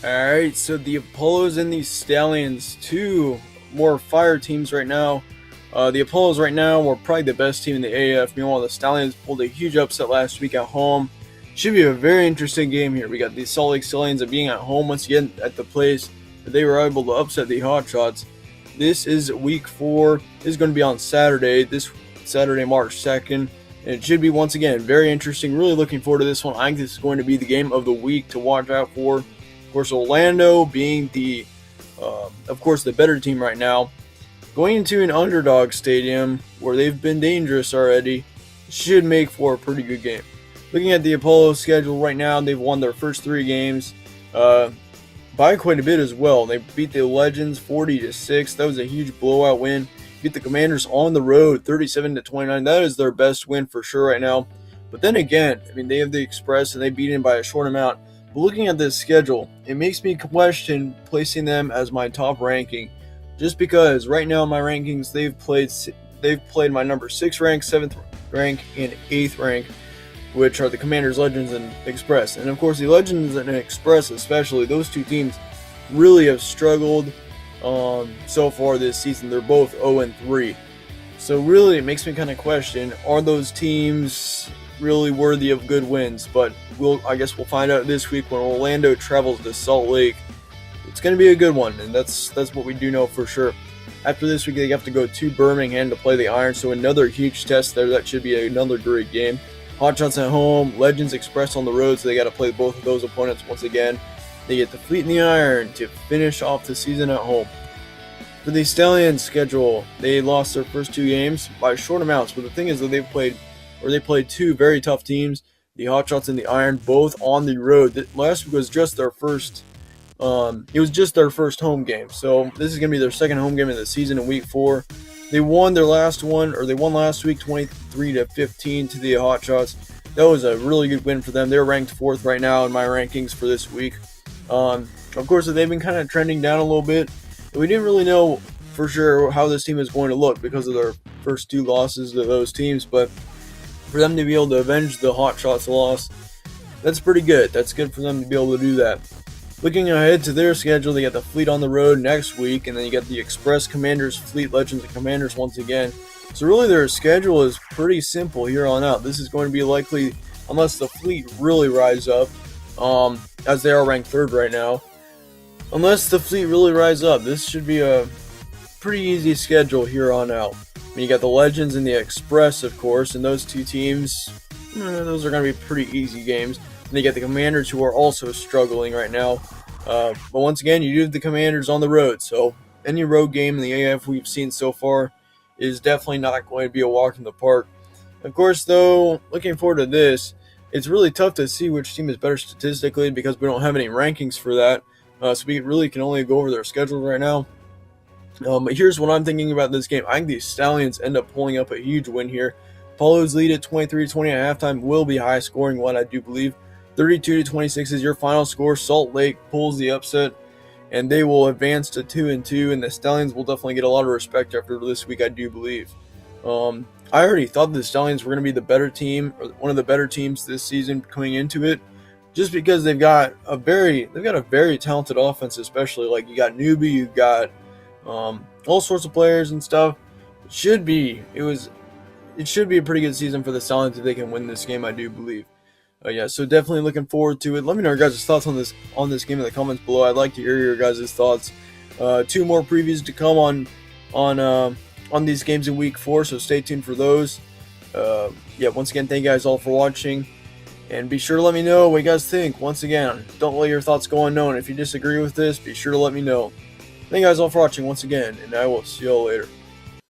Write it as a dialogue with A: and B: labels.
A: Alright, so the Apollos and the Stallions, two more fire teams right now. The Apollos right now were probably the best team in the AAF. Meanwhile, the Stallions pulled a huge upset last week at home. Should be a very interesting game here. We got the Salt Lake Stallions being at home once again at the place that they were able to upset the Hotshots. This is week 4. This is going to be on Saturday, this Saturday, March 2nd. And it should be, once again, very interesting. Really looking forward to this one. I think this is going to be the game of the week to watch out for. Of course, Orlando being the better team right now, going into an underdog stadium where they've been dangerous already, should make for a pretty good game. Looking at the Apollo schedule right now, they've won their first 3 games by quite a bit as well. They beat the Legends 40-6. That was a huge blowout win. Beat the Commanders on the road 37-29. That is their best win for sure right now. But then again, they have the Express and they beat them by a short amount. But looking at this schedule, it makes me question placing them as my top ranking, just because right now in my rankings they've played my number 6 rank, 7th rank, and 8th rank, which are the Commanders, Legends, and Express. And of course, the Legends and Express, especially those two teams, really have struggled so far this season. They're both 0-3, so really it makes me kind of question: are those teams really worthy of good wins? But I guess we'll find out this week when Orlando travels to Salt Lake. It's going to be a good one, and that's what we do know for sure. After this week, they have to go to Birmingham to play the Iron, so another huge test there. That should be another great game. Hotshots at home, Legends, Express on the road, so they got to play both of those opponents once again. They get the Fleet and the Iron to finish off the season at home. For the Stallions schedule, they lost their first 2 games by short amounts, but the thing is that they played 2 very tough teams, the Hotshots and the Iron, both on the road. Last week was just their first home game, so this is going to be their second home game of the season in week 4. They won last week 23-15 to the Hotshots. That was a really good win for them. They're ranked 4th right now in my rankings for this week. Of course, they've been kind of trending down a little bit. We didn't really know for sure how this team is going to look because of their first 2 losses to those teams, but for them to be able to avenge the Hotshots loss, that's pretty good. That's good for them to be able to do that. Looking ahead to their schedule, they got the Fleet on the road next week, and then you got the Express, Commanders, Fleet, Legends, and Commanders once again. So really their schedule is pretty simple here on out. This is going to be likely, unless the Fleet really rise up, as they are ranked 3rd right now. Unless the Fleet really rise up, this should be a pretty easy schedule here on out. You got the Legends and the Express, of course, and those 2 teams, those are going to be pretty easy games. And you got the Commanders, who are also struggling right now. But once again, you do have the Commanders on the road, so any road game in the AF we've seen so far is definitely not going to be a walk in the park. Of course, though, looking forward to this, it's really tough to see which team is better statistically because we don't have any rankings for that. So we really can only go over their schedule right now. But here's what I'm thinking about this game. I think the Stallions end up pulling up a huge win here. Apollo's lead at 23-20 at halftime will be high scoring one, I do believe. 32-26 is your final score. Salt Lake pulls the upset, and they will advance to 2-2, and the Stallions will definitely get a lot of respect after this week, I do believe. I already thought the Stallions were going to be the better team, or one of the better teams this season coming into it, just because they've got a very talented offense, especially. Like, you got Newbie, you got all sorts of players and stuff. It should be a pretty good season for the Stallions if they can win this game, I do believe. So definitely looking forward to it. Let me know your guys' thoughts on this game in the comments below. I'd like to hear your guys' thoughts. 2 more previews to come on these games in week 4, so stay tuned for those. Once again, thank you guys all for watching, and be sure to let me know what you guys think. Once again, don't let your thoughts go unknown. If you disagree with this, be sure to let me know. Thank you guys all for watching once again, and I will see you all later.